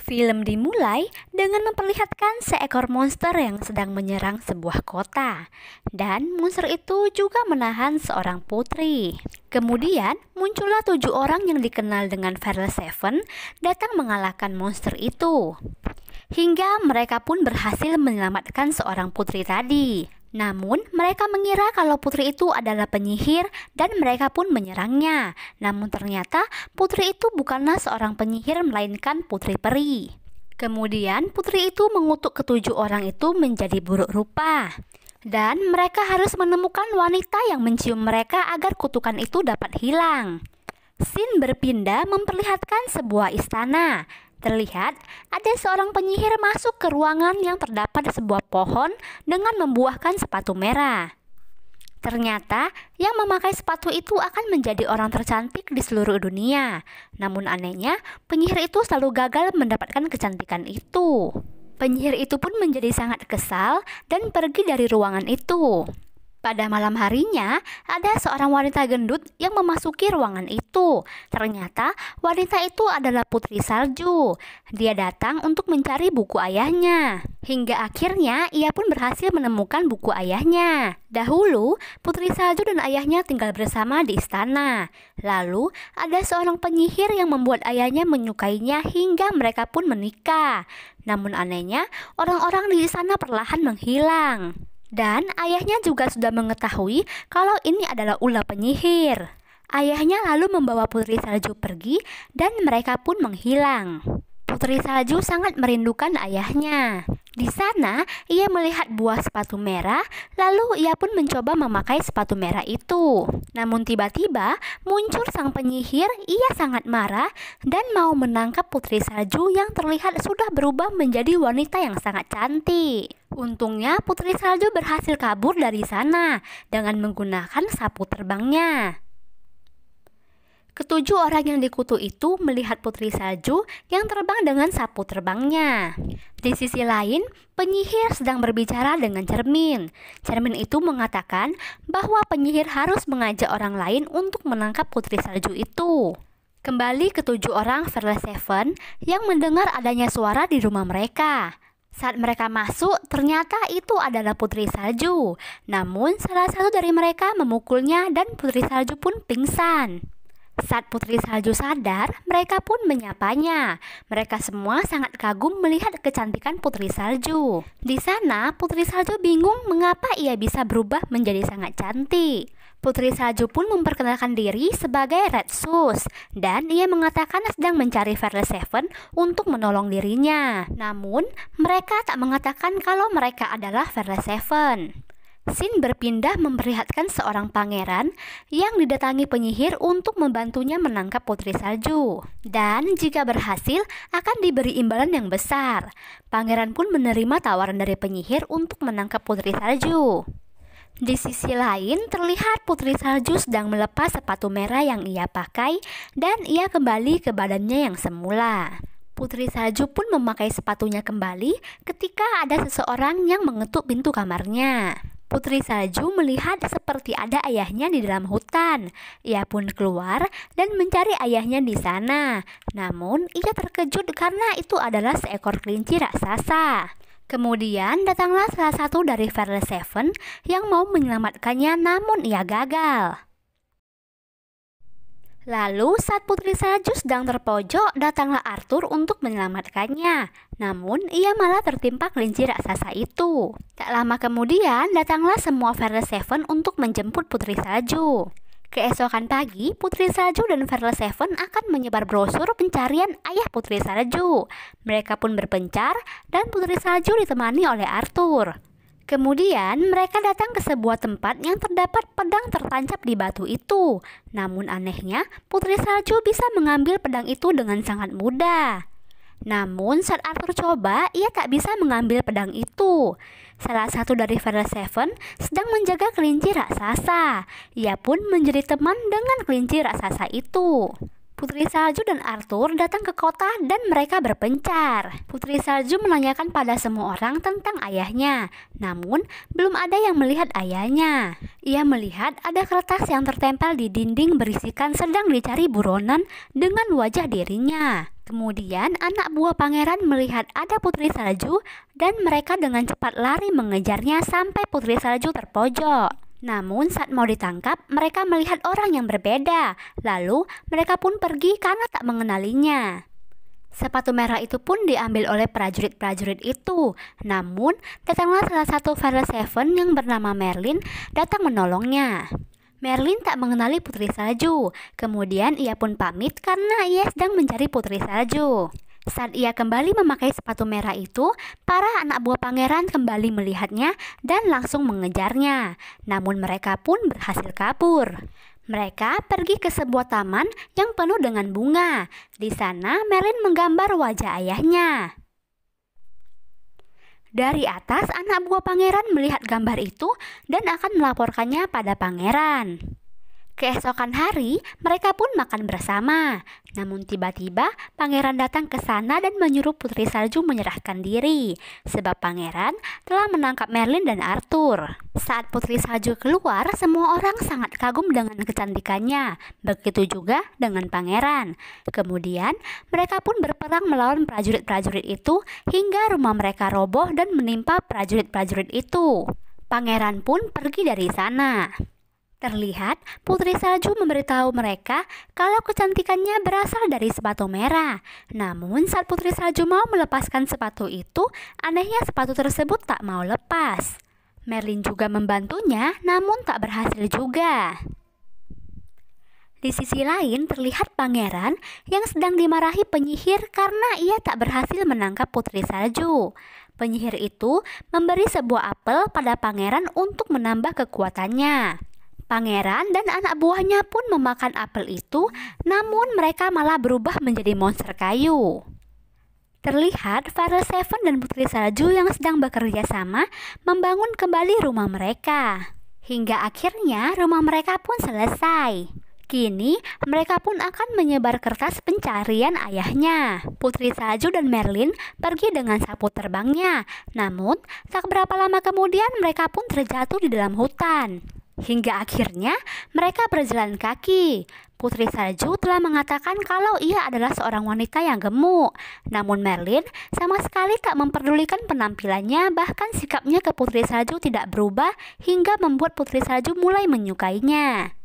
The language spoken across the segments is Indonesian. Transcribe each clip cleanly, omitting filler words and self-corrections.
Film dimulai dengan memperlihatkan seekor monster yang sedang menyerang sebuah kota, dan monster itu juga menahan seorang putri. Kemudian muncullah 7 orang yang dikenal dengan Fearless Seven datang mengalahkan monster itu, hingga mereka pun berhasil menyelamatkan seorang putri tadi. Namun mereka mengira kalau putri itu adalah penyihir dan mereka pun menyerangnya. Namun ternyata putri itu bukanlah seorang penyihir melainkan putri peri. Kemudian putri itu mengutuk ke-7 orang itu menjadi buruk rupa. Dan mereka harus menemukan wanita yang mencium mereka agar kutukan itu dapat hilang. Scene berpindah memperlihatkan sebuah istana. Terlihat ada seorang penyihir masuk ke ruangan yang terdapat sebuah pohon dengan membuahkan sepatu merah. Ternyata yang memakai sepatu itu akan menjadi orang tercantik di seluruh dunia. Namun anehnya, penyihir itu selalu gagal mendapatkan kecantikan itu. Penyihir itu pun menjadi sangat kesal dan pergi dari ruangan itu. Pada malam harinya, ada seorang wanita gendut yang memasuki ruangan itu. Ternyata wanita itu adalah Putri Salju. Dia datang untuk mencari buku ayahnya. Hingga akhirnya ia pun berhasil menemukan buku ayahnya. Dahulu, Putri Salju dan ayahnya tinggal bersama di istana. Lalu, ada seorang penyihir yang membuat ayahnya menyukainya hingga mereka pun menikah. Namun anehnya, orang-orang di sana perlahan menghilang. Dan ayahnya juga sudah mengetahui kalau ini adalah ulah penyihir. Ayahnya lalu membawa Putri Salju pergi dan mereka pun menghilang. Putri Salju sangat merindukan ayahnya. Di sana, ia melihat buah sepatu merah, lalu ia pun mencoba memakai sepatu merah itu. Namun tiba-tiba muncul sang penyihir, ia sangat marah dan mau menangkap Putri Salju yang terlihat sudah berubah menjadi wanita yang sangat cantik. Untungnya Putri Salju berhasil kabur dari sana dengan menggunakan sapu terbangnya. Ke-7 orang yang dikutuk itu melihat Putri Salju yang terbang dengan sapu terbangnya. Di sisi lain, penyihir sedang berbicara dengan cermin. Cermin itu mengatakan bahwa penyihir harus mengajak orang lain untuk menangkap Putri Salju itu. Kembali ke-7 orang Fearless Seven yang mendengar adanya suara di rumah mereka. Saat mereka masuk, ternyata itu adalah Putri Salju. Namun salah satu dari mereka memukulnya dan Putri Salju pun pingsan. Saat Putri Salju sadar, mereka pun menyapanya. Mereka semua sangat kagum melihat kecantikan Putri Salju. Di sana, Putri Salju bingung mengapa ia bisa berubah menjadi sangat cantik. Putri Salju pun memperkenalkan diri sebagai Red Shoes dan ia mengatakan sedang mencari Fearless Seven untuk menolong dirinya. Namun, mereka tak mengatakan kalau mereka adalah Fearless Seven. Scene berpindah memperlihatkan seorang pangeran yang didatangi penyihir untuk membantunya menangkap Putri Salju. Dan jika berhasil, akan diberi imbalan yang besar. Pangeran pun menerima tawaran dari penyihir untuk menangkap Putri Salju. Di sisi lain, terlihat Putri Salju sedang melepas sepatu merah yang ia pakai dan ia kembali ke badannya yang semula. Putri Salju pun memakai sepatunya kembali ketika ada seseorang yang mengetuk pintu kamarnya. Putri Salju melihat seperti ada ayahnya di dalam hutan. Ia pun keluar dan mencari ayahnya di sana. Namun, ia terkejut karena itu adalah seekor kelinci raksasa. Kemudian datanglah salah satu dari Fearless Seven yang mau menyelamatkannya, namun ia gagal. Lalu saat Putri Salju sedang terpojok, datanglah Arthur untuk menyelamatkannya. Namun ia malah tertimpa kelinci raksasa itu. Tak lama kemudian datanglah semua Fearless Seven untuk menjemput Putri Salju. Keesokan pagi, Putri Salju dan Fearless Seven akan menyebar brosur pencarian ayah Putri Salju. Mereka pun berpencar dan Putri Salju ditemani oleh Arthur. Kemudian mereka datang ke sebuah tempat yang terdapat pedang tertancap di batu itu. Namun anehnya, Putri Salju bisa mengambil pedang itu dengan sangat mudah. Namun saat Arthur coba, ia tak bisa mengambil pedang itu. Salah satu dari Fearless Seven sedang menjaga kelinci raksasa. Ia pun menjadi teman dengan kelinci raksasa itu. Putri Salju dan Arthur datang ke kota dan mereka berpencar. Putri Salju menanyakan pada semua orang tentang ayahnya, namun belum ada yang melihat ayahnya. Ia melihat ada kertas yang tertempel di dinding berisikan sedang dicari buronan dengan wajah dirinya. Kemudian anak buah pangeran melihat ada putri salju dan mereka dengan cepat lari mengejarnya sampai putri salju terpojok. Namun saat mau ditangkap, mereka melihat orang yang berbeda. Lalu mereka pun pergi karena tak mengenalinya. Sepatu merah itu pun diambil oleh prajurit-prajurit itu. Namun datanglah salah satu Fearless Seven yang bernama Merlin datang menolongnya. Merlin tak mengenali putri salju. Kemudian ia pun pamit karena ia sedang mencari putri salju. Saat ia kembali memakai sepatu merah itu, para anak buah pangeran kembali melihatnya dan langsung mengejarnya. Namun mereka pun berhasil kabur. Mereka pergi ke sebuah taman yang penuh dengan bunga. Di sana Merlin menggambar wajah ayahnya. Dari atas, anak buah pangeran melihat gambar itu dan akan melaporkannya pada pangeran. Keesokan hari, mereka pun makan bersama. Namun tiba-tiba pangeran datang ke sana dan menyuruh putri salju menyerahkan diri, sebab pangeran telah menangkap Merlin dan Arthur. Saat putri salju keluar, semua orang sangat kagum dengan kecantikannya. Begitu juga dengan pangeran. Kemudian mereka pun berperang melawan prajurit-prajurit itu hingga rumah mereka roboh dan menimpa prajurit-prajurit itu. Pangeran pun pergi dari sana. Terlihat putri salju memberitahu mereka kalau kecantikannya berasal dari sepatu merah. Namun saat putri salju mau melepaskan sepatu itu, anehnya sepatu tersebut tak mau lepas. Merlin juga membantunya, namun tak berhasil juga. Di sisi lain terlihat pangeran yang sedang dimarahi penyihir karena ia tak berhasil menangkap putri salju. Penyihir itu memberi sebuah apel pada pangeran untuk menambah kekuatannya. Pangeran dan anak buahnya pun memakan apel itu, namun mereka malah berubah menjadi monster kayu. Terlihat Fearless Seven dan Putri Salju yang sedang bekerja sama membangun kembali rumah mereka. Hingga akhirnya rumah mereka pun selesai. Kini mereka pun akan menyebar kertas pencarian ayahnya. Putri Salju dan Merlin pergi dengan sapu terbangnya. Namun tak berapa lama kemudian mereka pun terjatuh di dalam hutan. Hingga akhirnya mereka berjalan kaki. Putri Salju telah mengatakan kalau ia adalah seorang wanita yang gemuk. Namun Merlin sama sekali tak memperdulikan penampilannya, bahkan sikapnya ke Putri Salju tidak berubah hingga membuat Putri Salju mulai menyukainya.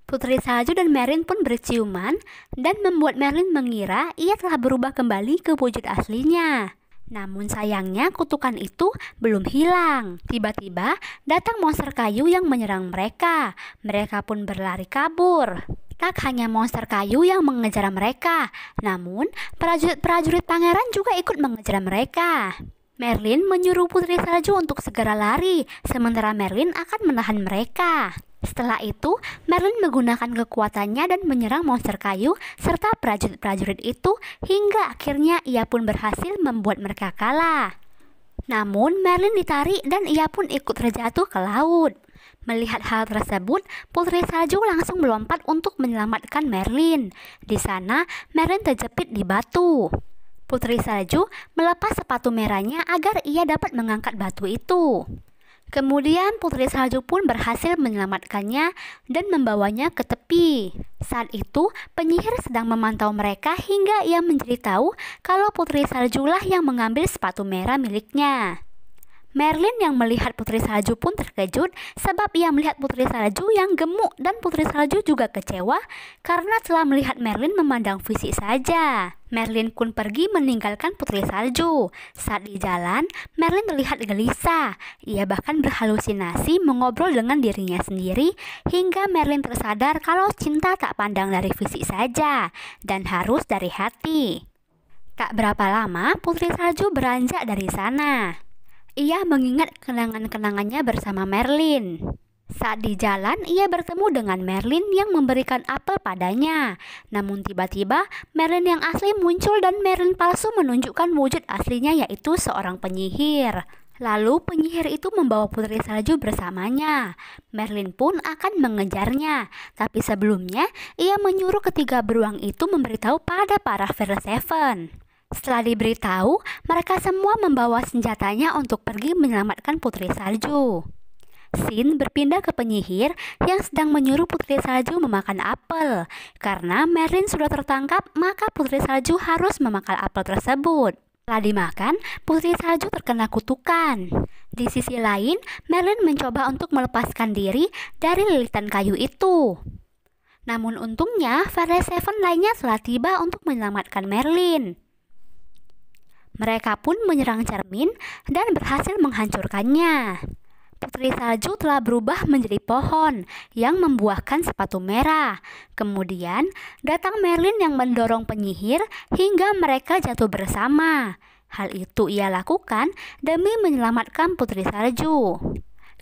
Putri Salju dan Merlin pun berciuman dan membuat Merlin mengira ia telah berubah kembali ke wujud aslinya. Namun sayangnya kutukan itu belum hilang. Tiba-tiba datang monster kayu yang menyerang mereka. Mereka pun berlari kabur. Tak hanya monster kayu yang mengejar mereka, namun prajurit-prajurit pangeran juga ikut mengejar mereka. Merlin menyuruh Putri Salju untuk segera lari, sementara Merlin akan menahan mereka. Setelah itu, Merlin menggunakan kekuatannya dan menyerang monster kayu serta prajurit-prajurit itu hingga akhirnya ia pun berhasil membuat mereka kalah. Namun Merlin ditarik dan ia pun ikut terjatuh ke laut. Melihat hal tersebut, Putri Salju langsung melompat untuk menyelamatkan Merlin. Di sana, Merlin terjepit di batu. Putri Salju melepas sepatu merahnya agar ia dapat mengangkat batu itu. Kemudian Putri Salju pun berhasil menyelamatkannya dan membawanya ke tepi. Saat itu penyihir sedang memantau mereka hingga ia menjadi tahu kalau Putri Saljulah yang mengambil sepatu merah miliknya. Merlin yang melihat Putri Salju pun terkejut sebab ia melihat Putri Salju yang gemuk dan Putri Salju juga kecewa karena telah melihat Merlin memandang fisik saja. Merlin pun pergi meninggalkan Putri Salju. Saat di jalan, Merlin terlihat gelisah. Ia bahkan berhalusinasi mengobrol dengan dirinya sendiri hingga Merlin tersadar kalau cinta tak pandang dari fisik saja dan harus dari hati. Tak berapa lama Putri Salju beranjak dari sana. Ia mengingat kenangan-kenangannya bersama Merlin. Saat di jalan, ia bertemu dengan Merlin yang memberikan apel padanya. Namun tiba-tiba, Merlin yang asli muncul dan Merlin palsu menunjukkan wujud aslinya yaitu seorang penyihir. Lalu penyihir itu membawa Putri Salju bersamanya. Merlin pun akan mengejarnya. Tapi sebelumnya, ia menyuruh ketiga beruang itu memberitahu pada para Fearless Seven. Setelah diberitahu, mereka semua membawa senjatanya untuk pergi menyelamatkan Putri Salju. Scene berpindah ke penyihir yang sedang menyuruh Putri Salju memakan apel. Karena Merlin sudah tertangkap, maka Putri Salju harus memakan apel tersebut. Setelah dimakan, Putri Salju terkena kutukan. Di sisi lain, Merlin mencoba untuk melepaskan diri dari lilitan kayu itu. Namun untungnya, Fairly Seven lainnya telah tiba untuk menyelamatkan Merlin. Mereka pun menyerang cermin dan berhasil menghancurkannya. Putri Salju telah berubah menjadi pohon yang membuahkan sepatu merah. Kemudian datang Merlin yang mendorong penyihir hingga mereka jatuh bersama. Hal itu ia lakukan demi menyelamatkan Putri Salju.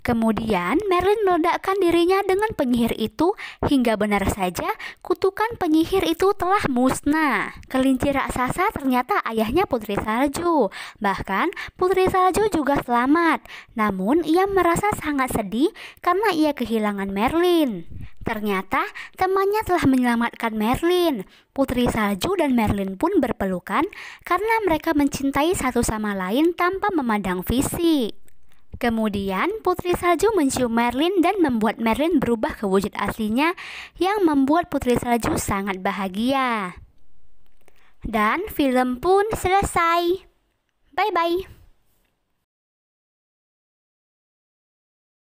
Kemudian Merlin meledakkan dirinya dengan penyihir itu hingga benar saja kutukan penyihir itu telah musnah. Kelinci raksasa ternyata ayahnya Putri Salju. Bahkan Putri Salju juga selamat. Namun ia merasa sangat sedih karena ia kehilangan Merlin. Ternyata temannya telah menyelamatkan Merlin. Putri Salju dan Merlin pun berpelukan karena mereka mencintai satu sama lain tanpa memandang fisik. Kemudian Putri Salju mencium Merlin dan membuat Merlin berubah ke wujud aslinya yang membuat Putri Salju sangat bahagia. Dan film pun selesai. Bye-bye.